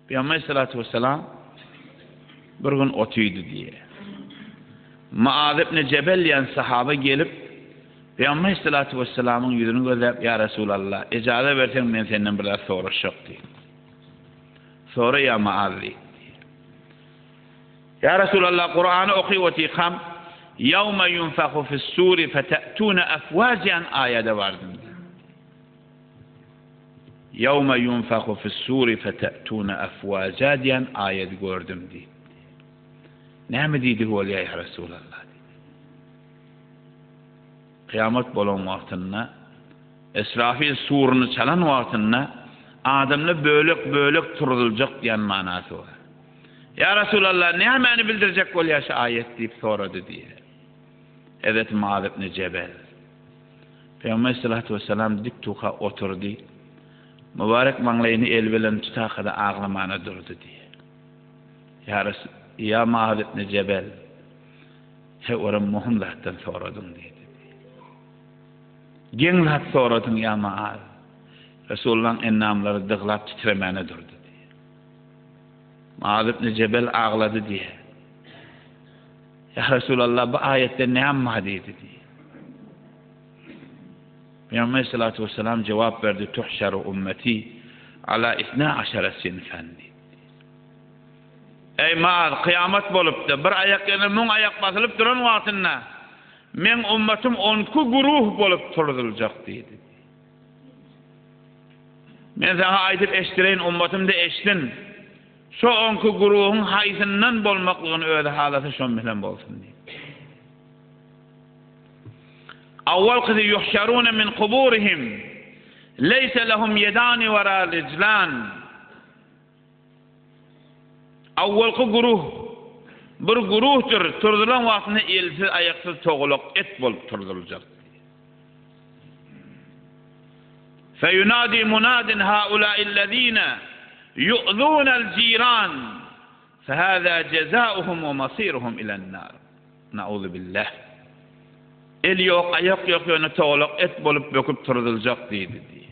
Peygamber sallallahu aleyhi ve sellem bir gün otuydu diye. Muaz ibn Cebel yani sahabe gelip Peygamber sallallahu aleyhi ve sellem'in yüzünü gözlep ya Resulallah icazet versen ben senden biraz soruşak diye. Sonra ya Muaz diye. Ya Resulallah Kur'an'ı okuy ve tikam yevme yunfakhu fis-suri fete'tûne efvâciyen ayete vardım. Yevme yunfakhu fis-suri fete'tûne efvâca diyen ayet gördüm diye. Ne mi dedi o ya Resulallah? Kıyamet bolan vaktinde Esrafil surunu çalan vaktinde adamla bölük turulacak diyen manası var. Ya Resulallah ne mani bildirecek ol yaşa ayet deyip soradı diye. Evet Muaz ibn Cebel. Peygamber sallallahu aleyhi ve sellem dik tuğa oturdu. Mübarek manglayını el bilen tutakada ağlamana durdu diye. Ya Muaz ibn Cebel. He oran muhimlattan soradın dedi. Genlat soradın ya Muaz. Resulullah'ın ennamları dıglap titremene durdu. Muaz ibn Cebel ağladı diye. Ya Resulallah bu ayette ne amma dedi diye. Peygamber sallallahu aleyhi ve sellem cevap verdi. Tuhşeru ümmeti ala 12 sinfen dedi. Ey Muaz kıyamet bolup da bir ayak yana mun ayak basılıp duran vaktinde men ümmetim 12 guruh bolup turulacak dedi. Men sana aytıp eştireyin ümmetimde eştin. Şu 12 guruhun haysinden bolmaklığını öyle halatı şon bilen bolsun diye. Avval kızı yuhşarune min kuburihim leyse lehum yedani ve la riclan. Avvalki guruh bir guruhtur. Turdulan vaktinde elsiz ayaksız toğuluk et bolup turdulacak. Feyunadi munadin haulaillezine يؤذون الجيران فهذا جزاؤهم ومصيرهم إلى النار نعوذ بالله el yok ayak yok yani toğluk et bolup böküp turulacak dedi diye.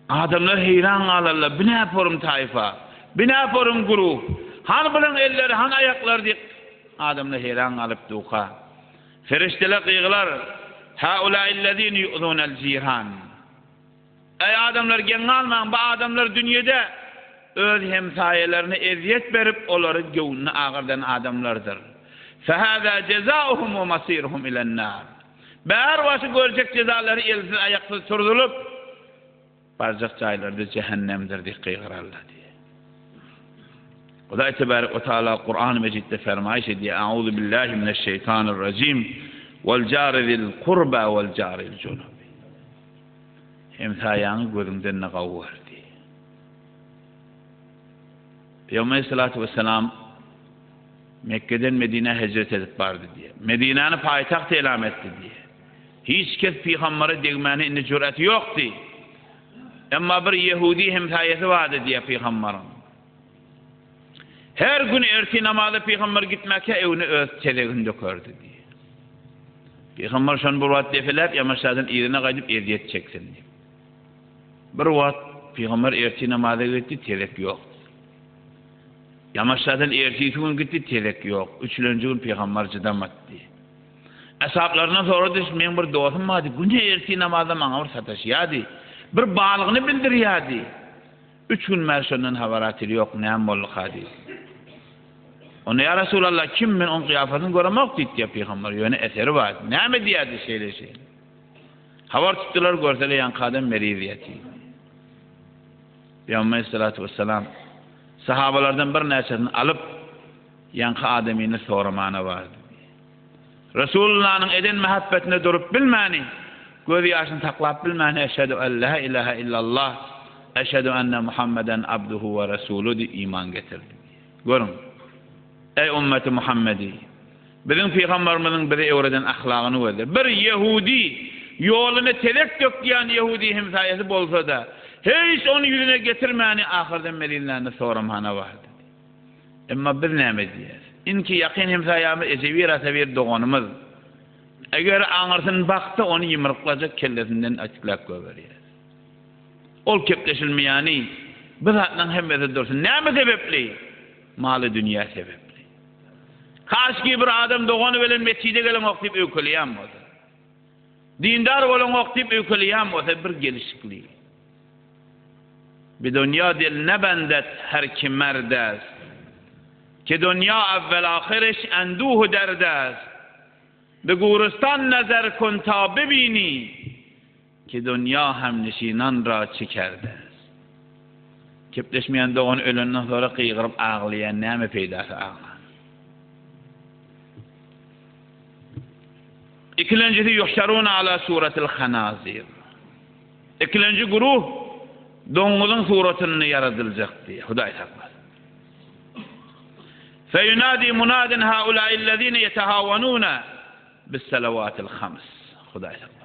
Adamlar heyran kalırlar. Bu ne yaparım tayfa? Bu ne yaparım grup? Han bilen elleri han ayaklar diye. Adamlar heyran kalıp duka. Ferişteler kıyılar. Haulaillezine yu'zunel ciran. Ey adamlar gen almayın, bu adamlar dünyada öz hemsayelerini eziyet verip onları gövünü ağırdan adamlardır. فَهَذَا جَزَاؤُهُمْ وَمَصِيرُهُمْ اِلَى النَّارِ Bäher başı görecek cezaları elsiz ayaksız turdulup barcak çaylarda cehennemdir diye kıygırarlar diye. O da Tebarek ve Teala Kur'an-ı Mecid'de fermayış ediyor. Eûzu billahi mineşşeytanirracim vel cari zil kurba vel caril cunub. Hemsayanı gözünden ne kavvar diye. Peygamber sallallahu aleyhi ve sellem Mekke'den Medine'ye hicret edip vardı diye. Medine'ni payitaht elam etti diye. Hiç kes Peygamber'e degmeni indi cüreti yoktu. Ama bir Yahudi hemsayesi vardı diye Peygamber'in. Her gün erti namazda Peygamber gitmekte evini öz çeleğini dökerdi diye. Peygamber şan bir vaat defelep yamaçlardan irine kaydıp eziyet çeksin diye. Bir vaat Peygamber erti namazda gitti, telek yok. Yamaçlardan ertesi gün gitti, telek yok. Üçüncü gün Peygamber cıdamadı. Ashablarına sonra demiş, men bir dostum vardı. Günce erti namazda bana bir sataşıyadı. Bir bağlığını bildiriyordu. 3 gün merşondan havaratı yok, neyem bolluk hadi. Onu ya Resulallah kim men onun kıyafetini göremek dedi ya Peygamber. Yani eseri var. Neyem diyordu şey. Havar tuttular görsele yan kadın meriziyeti. Peygamber sallallahu aleyhi ve sellem sahabalardan bir nesini alıp yankı ademini soramana vardı. Resulullah'ın eden muhabbetine durup bilmeni, göz yaşını taklap bilmeni, eşhedü en la ilahe illallah, eşhedü enne Muhammeden abduhu ve resulü diye iman getirdi. Görün, ey ümmeti Muhammedi, bizim Peygamberimizin bize öğreten ahlakını verdi. Bir Yahudi, yolunu telek dökleyen Yahudi hemsayesi bolsa da, hiç onu yüzüne getirmeyeni ahirden melillerini soramana vardı. Ama bir neyme diyez. İnki yakın hemsayamız ecevir asavir doğanımız. Eğer anırsın baktı onu yımırıklayacak kellesinden açıklak göberiyiz. Ol kepleşilmeyeni Bu zatdan hemmeti dursun. Näme sebepli? Malı dünya sebepli. Kaşki bir adam doğanı bilen mescide gelen oqtip ökülýän bolsa. Dindar bolan oqtip ökülýän bolsa bir gelişikli. Bir dünya dil nebendet her kim merdes. Ki dünya evvel ahiriş enduhu derdes. Bi guristan nazar kun ta bibini. Ki dünya hem nişinan ra çekerdes. Kepleşmeyen doğan ölünden sonra kıygırıp ağlayan näme peydası ağlar. İkincisi yuhşarun ala suretil hanazir. İkinci guruh doňuzun suratını yaratılacak diye Hudaý saklasın. Feyunadi munadin haulâ'illezîne yetehâvenûne bis-selawâtil hams. Hudaý saklasın.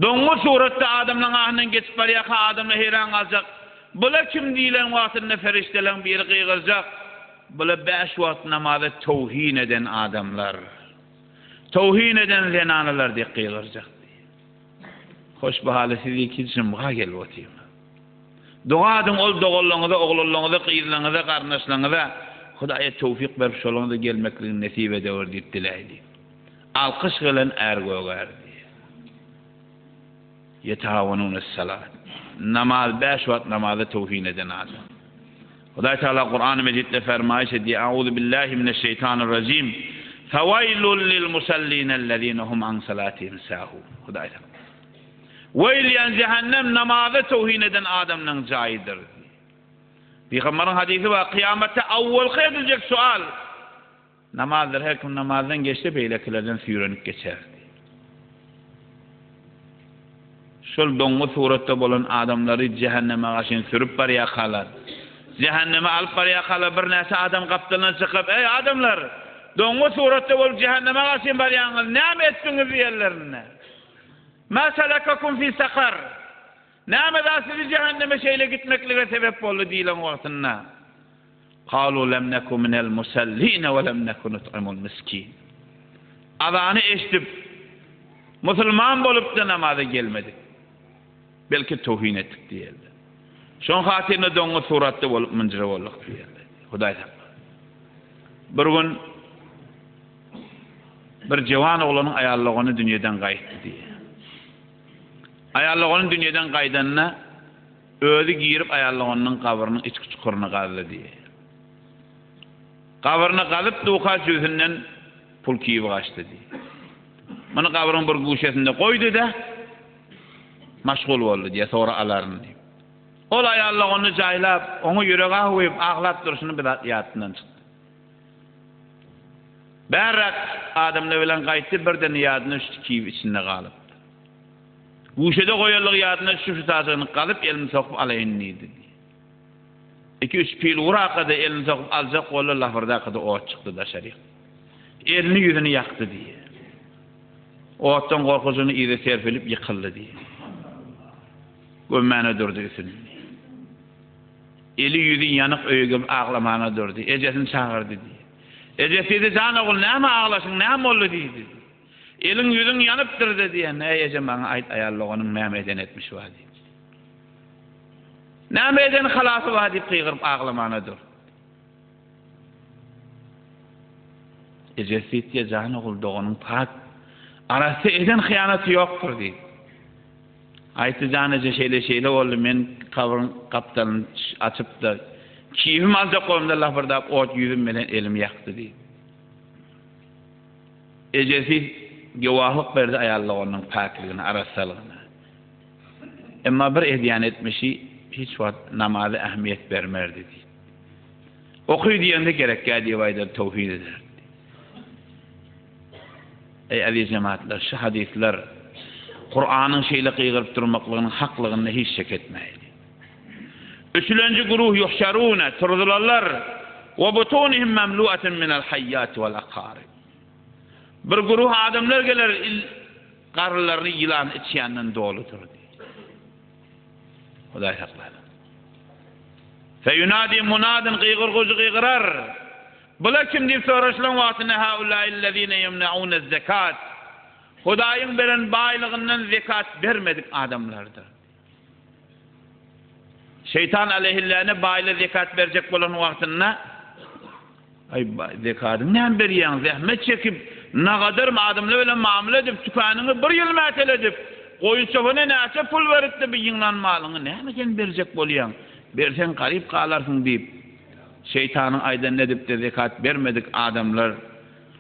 Doňuz suratda adamlaryň ahynyň geçip barýaka adamlar heran galjak. Bular kim diýilen wagtynda ferişteler bir gıygırjak. Bular 5 wagt namazy tawhin eden adamlar. Tawhin eden zenanalar diye gıygırjak. Hoş bu haly sizi kiçim ga gelip otyr. Duadyň ol dogollaňyza, oglallaňyza, gyýylaňyza, garnaşlaňyza Hudaýa tawfik berip şolaňyza gelmekligini nesip edýär diýip dileýdi. Alkyş bilen ergogar. Yetahawanûnes salat. Namaz 5 wagt namazy tawhin eden adam. Hudaý Taala Kur'an-ı Mecidde fermaýş ediýär: "Auzu billahi mineşşeytanirracim. Fevailul lil musallin hum an salatihim sahun." Hudaý Taala Weyliyan cehennem namazı tawhin eden adamның jaýydyr. Peygamberin hadisi var, kıyamette awwal edilecek sual. Namazdır, her kim namazdan geçti beylekilerden süýrenip geçer. Şol doňgy suratda bolan adamlary cehenneme gaşyn sürüp barýakalar. Cehenneme alyp barýakalar, bir näse adam gapdylan çykyp, "Ey adamlar, doňgy suratda bolup cehenneme gaşyn barýaňyz, näme etdiňiz ýerlerine? Ma salakakum fi sakar." Näme da sizi cehenneme şeýle gitmeklige sebep boldy diýilen wagtynda. Qalu lam naku minel musallin we lam naku nut'imul miskin. Adany eşdip musulman bolup da namaza gelmedik. Belki tawhin etdik diýildi. Şoň hatyrynda doňgy suratda bolup mınjyra boldyk diýildi. Hudaý saklasyn. Bir gün bir jawan oglanyň aýallagyny dünýeden gaýtdy diýildi. Ayarlığının dünyadan qaydanına özü giyirip ayarlığının qabrının içki çukuruna qaldı diye. Qabrına qalıp duqa sözünden pul kiyip qaçtı diye. Bunu qabrın bir guşesinde koydu da maşgul oldu diye, sonra alarını diye. Ol ayarlığını jaylap, onu yüreğe koyup ağlap duruşunu bidat yatından çıktı. Berrak adamla bilen qaytdı, birden yadını üstü kiyip içinde qalıp. Guşede koyarlyk ýadyna şu tasyny galyp elini sokup alaýyn diýdi. 2-3 pil uraqada elini sokup aljak golla lafırdaqada ot çykdy da şerik. Elini ýüzüni ýakdy diýdi. Otdan gorkusyny ýere serpilip ýykyldy diýdi. Gömmäne durdy üstüne. Eli ýüzi ýanyk öýgem aglamana durdy. Ejesini çağırdy diýdi. Ejesi de "Jana ogul, näme aglaşyň, näme boldy?" diýdi. Elin yüzün yanıptır diýen, "Ey ejem bana aýt aýallyganyň näme eden etmiş wa" diýdi. Näme eden halasy wa diýip gıýgyryp aglamanadyr. Ejesi diýe "Jana ogul, doganyň pak, arasy eden hyýanaty ýokdur" diýdi. Aýtdy "Jana şeýle boldy, men kabryn kapdanyny açyp da kiyim alja golumda lafırdap ot ýüzüm bilen elim ýakdy" diýdi. Ejesi gewahlyk berdi aýallyganyň paklygyna, arasalygyna. Emma bir edýan etmişi hiç wagt namaza ähmiýet bermerdi diýdi. Okuy diýende gerekkä diýip aýdar tawhid eder. Ey aziz cemaatler, şu hadisler Kur'anyň şeýle gıýgyryp durmaklygynyň haklygyny hiç şek etmeýdi. Üçüncü guruh yuhşaruna turdularlar ve butunihim memlu'atun minel hayyat vel aqarib. Bir guruh adamlar geler qarlaryny ýylan içýänden doludur diýdi. Hudaý saklaýan. Feyunadi munadin gıygırgıcı gıygyrar. Bula kim diýip soraşlan wagtyna haulaillezine yemnaunez zekat. Hudaýyň beren baýlygyndan zekat bermedik adamlardır. Şeytan aleyhillerine bayla zekat verecek bolan vaktinde ay zekatın ne beriyan zahmet çekip ne kadar adamla öyle muamele edip tükanını bir yıl metel edip koyun çofana näçe pul verip de bir yığılan malyny näme sen berjek bolýan? Bersen garip kalarsın deyip şeytanın aydan edip de zekat vermedik adamlar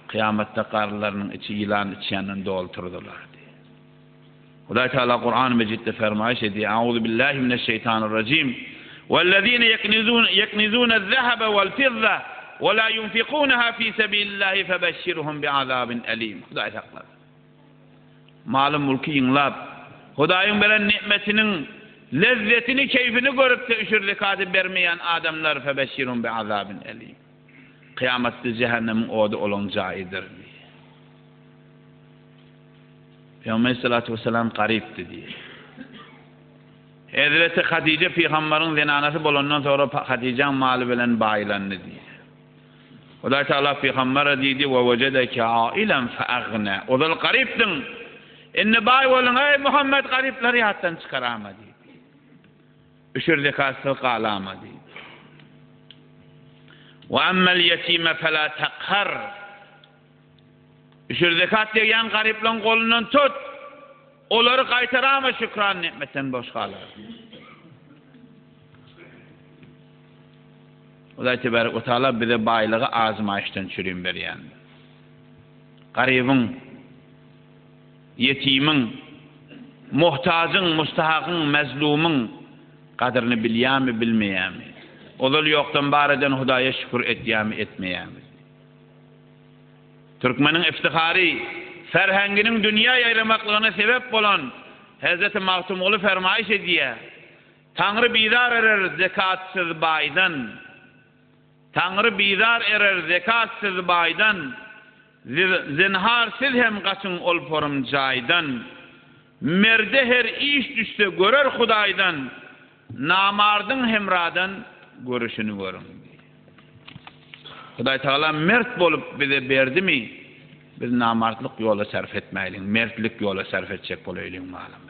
kıyamette karlarının içi yılan içinden doldurdular diye. Hudaý Teala Kur'an-ı Mecid'de fermaýş ediyor. Euzu billahi mineşşeytanirracim. Vellezîne yeknizûne'z-zehebe vel-fidda ve lâ yunfikûneha fî sebîlillâhi febeşşirhum bi'azâbin elîm. Hudaý Teala malum mulki yığlap Hudaýyň beren nimetinin lezzetini, keyfini görüp de üşür zekatı vermeyen adamlar febeşşirhum bi'azâbin elîm. Kıyamette cehennemin odu oluncaýydyr. Peygamber sallallahu aleyhi ve sellem garipdi diye. Hazreti Hatice peygamberin zenanası bolandan sonra Hatice'nin malı bilen baylandı diye. Hudaý Teala peygambere dedi ve vecedeke ailen feagna. O da garipdin. Enne bay bolun ey Muhammed garipleri hattan çıkarama dedi. Üşür zekatı qalama dedi. Ve emmel yetime fela takhar. Üşür zekat diyen gariplerin kolundan tut. Olary qaytarama şükran nimetten boş kalar. Allah tebarek ve taala bize baylığı azmayıştan çürüm berýän. Garibin, yetimin, muhtajın, mustahakın, mezlumun kadrini bilýärmi, bilmeýärmi? Olar ýokdan bareden Hudaýa şükür etýärmi, etmeýärmi? Türkmenin iftihari ferhenginin dünya ýaýramaklygyna sebep bolan Hazreti Mahtumoğlu fermaýş ediýär. Taňry bizar erer zekatsız baýdan. Taňry bizar erer zekatsız baýdan. Zinhar siz hem gaçyň ol porum jaýdan. Merde her iş düşse görer Hudaýdan. Namardyň hemradan görüşini görün. Hudaý Teala mert bolup bize berdimi? Biz namartlyk ýola sarf etmäýlik, mertlik ýola sarf etjek bolaýlyk malum.